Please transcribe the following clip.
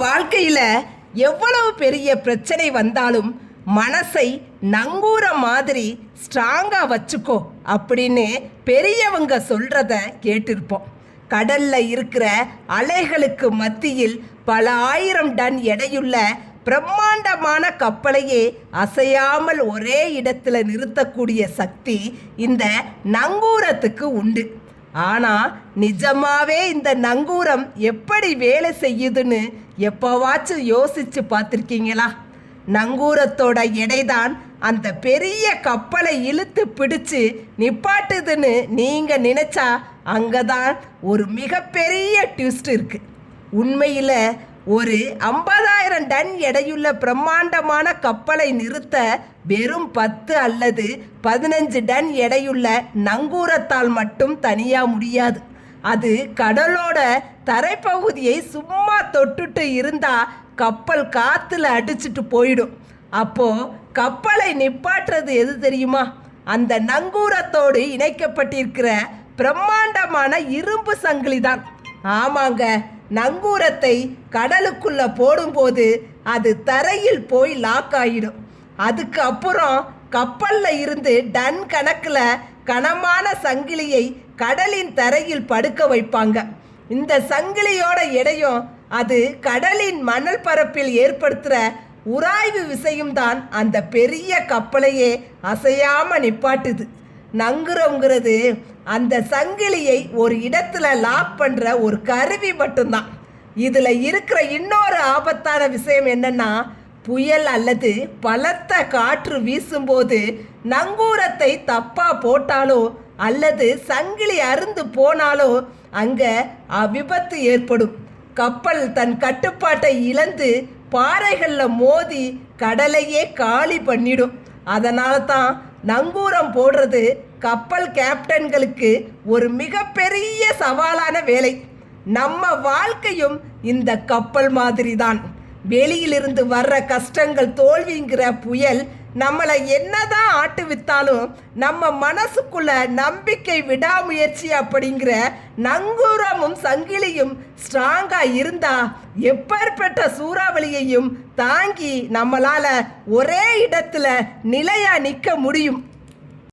வாழ்க்கையில் எவ்வளவு பெரிய பிரச்சனை வந்தாலும் மனசை நங்கூர மாதிரி ஸ்ட்ராங்காக வச்சுக்கோ அப்படின்னு பெரியவங்க சொல்கிறத கேட்டிருப்போம். கடலில் இருக்கிற அலைகளுக்கு மத்தியில் பல ஆயிரம் டன் எடையுள்ள பிரம்மாண்டமான கப்பலையே அசையாமல் ஒரே இடத்துல நிறுத்தக்கூடிய சக்தி இந்த நங்கூரத்துக்கு உண்டு. ஆனால் நிஜமாவே இந்த நங்கூரம் எப்படி வேலை செய்யுதுன்னு எப்போவாச்சும் யோசிச்சு பார்த்துருக்கீங்களா? நங்கூரத்தோட எடைதான் அந்த பெரிய கப்பலை இழுத்து பிடிச்சு நிப்பாட்டுதுன்னு நீங்கள் நினச்சா அங்கே தான் ஒரு மிகப்பெரிய ட்விஸ்ட் இருக்குது. உண்மையில் ஒரு 50,000 டன் எடையுள்ள பிரம்மாண்டமான கப்பலை நிறுத்த வெறும் 10 அல்லது 15 டன் எடையுள்ள நங்கூரத்தால் மட்டும் தனியாக முடியாது. அது கடலோட தரைப்பகுதியை சும்மா தொட்டுட்டு இருந்தால் கப்பல் காற்றுல அடிச்சுட்டு போயிடும். அப்போது கப்பலை நிப்பாட்டுறது எது தெரியுமா? அந்த நங்கூரத்தோடு இணைக்கப்பட்டிருக்கிற பிரம்மாண்டமான இரும்பு சங்கிலி தான். ஆமாங்க, நங்கூரத்தை கடலுக்குள்ளே போடும்போது அது தரையில் போய் லாக் ஆகிடும். அதுக்கு அப்புறம் கப்பலில் இருந்து டன் கணக்கில் கனமான சங்கிலியை கடலின் தரையில் படுக்க வைப்பாங்க. இந்த சங்கிலியோட எடையும் அது கடலின் மணல் பரப்பில் ஏற்படுத்துகிற உராய்வு விசையும் தான் அந்த பெரிய கப்பலையே அசையாமல் நிப்பாட்டுது. நங்குரங்கிறது அந்த சங்கிலியை ஒரு இடத்துல லாக் பண்ணுற ஒரு கருவி மட்டும்தான். இதில் இருக்கிற இன்னொரு ஆபத்தான விஷயம் என்னன்னா, புயல் அல்லது பலத்த காற்று வீசும்போது நங்கூரத்தை தப்பாக போட்டாலோ அல்லது சங்கிலி அறுந்து போனாலோ அங்கே விபத்து ஏற்படும். கப்பல் தன் கட்டுப்பாட்டை இழந்து பாறைகளில் மோதி கடலையே காலி பண்ணிடும். அதனால தான் நங்கூரம் போடுறது கப்பல் கேப்டன்களுக்கு ஒரு மிகப்பெரிய சவாலான வேலை. நம்ம வாழ்க்கையும் இந்த கப்பல் மாதிரி தான். வெளியிலிருந்து வர்ற கஷ்டங்கள், தோல்விங்கிற புயல் நம்மளை என்னதான் ஆட்டுவித்தாலும் நம்ம மனசுக்குள்ள நம்பிக்கை, விடாமுயற்சி அப்படிங்கிற நங்கூரமும் சங்கிலியும் ஸ்ட்ராங்காக இருந்தா எப்பேற்பட்ட சூறாவளியையும் தாங்கி நம்மளால் ஒரே இடத்துல நிலையாக நிற்க முடியும்.